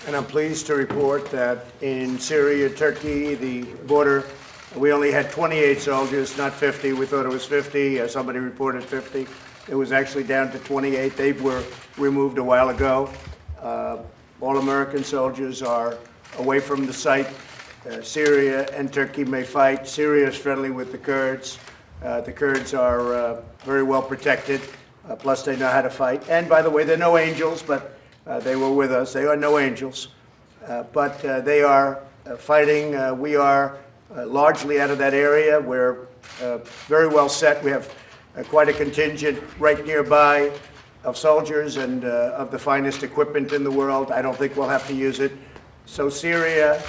And I'm pleased to report that in Syria, Turkey, the border, we only had 28 soldiers, not 50. We thought it was 50. Somebody reported 50. It was actually down to 28. They were removed a while ago. All American soldiers are away from the site. Syria and Turkey may fight. Syria is friendly with the Kurds. The Kurds are very well protected, plus they know how to fight. And by the way, they're no angels, but they were with us. They are no angels, but they are fighting. We are largely out of that area. We're very well set. We have quite a contingent right nearby of soldiers and of the finest equipment in the world. I don't think we'll have to use it. So Syria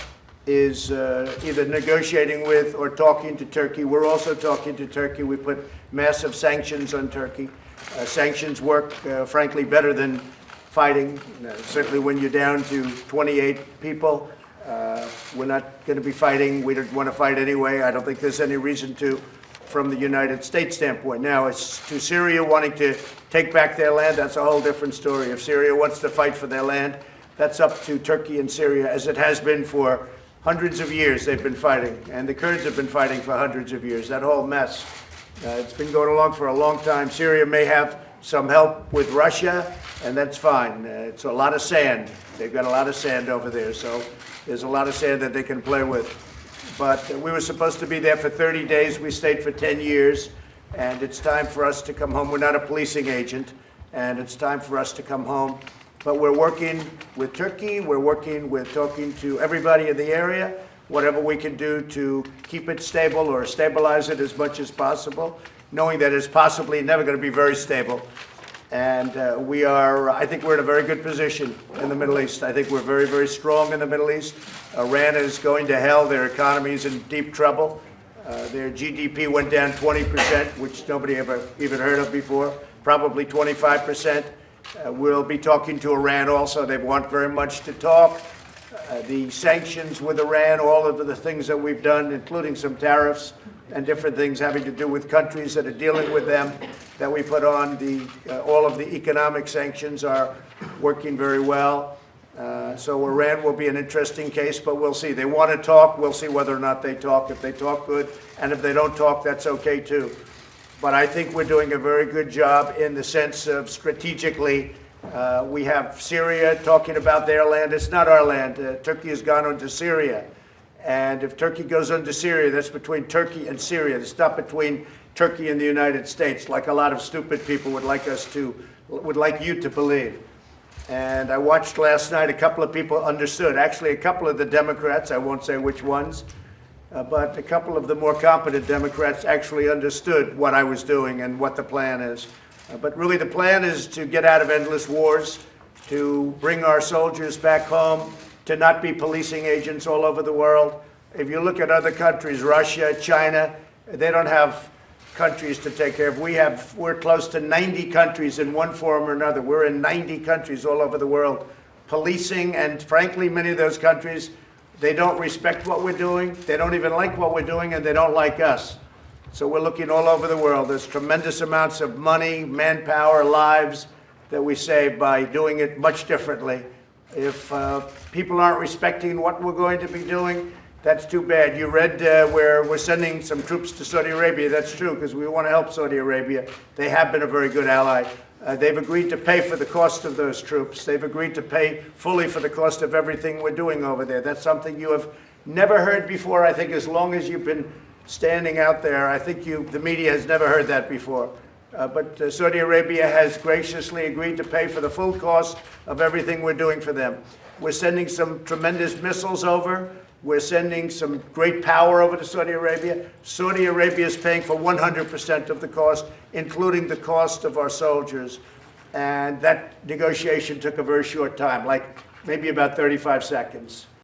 is either negotiating with or talking to Turkey. We're also talking to Turkey. We put massive sanctions on Turkey. Sanctions work, frankly, better than fighting. Certainly when you're down to 28 people, we're not going to be fighting. We don't want to fight anyway. I don't think there's any reason to, from the United States standpoint. Now, as to Syria wanting to take back their land, that's a whole different story. If Syria wants to fight for their land, that's up to Turkey and Syria, as it has been for hundreds of years. They've been fighting, and the Kurds have been fighting for hundreds of years. That whole mess, it's been going along for a long time. Syria may have some help with Russia, and that's fine. It's a lot of sand. They've got a lot of sand over there, so there's a lot of sand that they can play with. But we were supposed to be there for 30 days. We stayed for 10 years, and it's time for us to come home. We're not a policing agent, and it's time for us to come home. But we're working with Turkey. We're working with talking to everybody in the area, whatever we can do to keep it stable or stabilize it as much as possible, knowing that it's possibly never going to be very stable. And I think we're in a very good position in the Middle East. I think we're very, very strong in the Middle East. Iran is going to hell. Their economy is in deep trouble. Their GDP went down 20%, which nobody ever even heard of before, probably 25%. We'll be talking to Iran also. They want very much to talk. The sanctions with Iran, all of the things that we've done, including some tariffs and different things having to do with countries that are dealing with them, that we put on. All of the economic sanctions are working very well. So Iran will be an interesting case, but we'll see. They want to talk. We'll see whether or not they talk. If they talk, good. And if they don't talk, that's okay, too. But I think we're doing a very good job in the sense of strategically. We have Syria talking about their land. It's not our land. Turkey has gone into Syria. And if Turkey goes into Syria, that's between Turkey and Syria. It's not between Turkey and the United States, like a lot of stupid people would like you to believe. And I watched last night, a couple of people understood. Actually, a couple of the Democrats, I won't say which ones, but a couple of the more competent Democrats actually understood what I was doing and what the plan is. But really the plan is to get out of endless wars, to bring our soldiers back home, to not be policing agents all over the world. If you look at other countries, Russia, China, they don't have countries to take care of. We're close to 90 countries in one form or another. We're in 90 countries all over the world policing, and frankly, many of those countries, they don't respect what we're doing. They don't even like what we're doing, and they don't like us. So we're looking all over the world. There's tremendous amounts of money, manpower, lives that we save by doing it much differently. If people aren't respecting what we're going to be doing, that's too bad. You read where we're sending some troops to Saudi Arabia. That's true, because we want to help Saudi Arabia. They have been a very good ally. They've agreed to pay for the cost of those troops. They've agreed to pay fully for the cost of everything we're doing over there. That's something you have never heard before, I think, as long as you've been standing out there. I think the media has never heard that before. But Saudi Arabia has graciously agreed to pay for the full cost of everything we're doing for them. We're sending some tremendous missiles over. We're sending some great power over to Saudi Arabia. Saudi Arabia is paying for 100% of the cost, including the cost of our soldiers. And that negotiation took a very short time, like maybe about 35 seconds.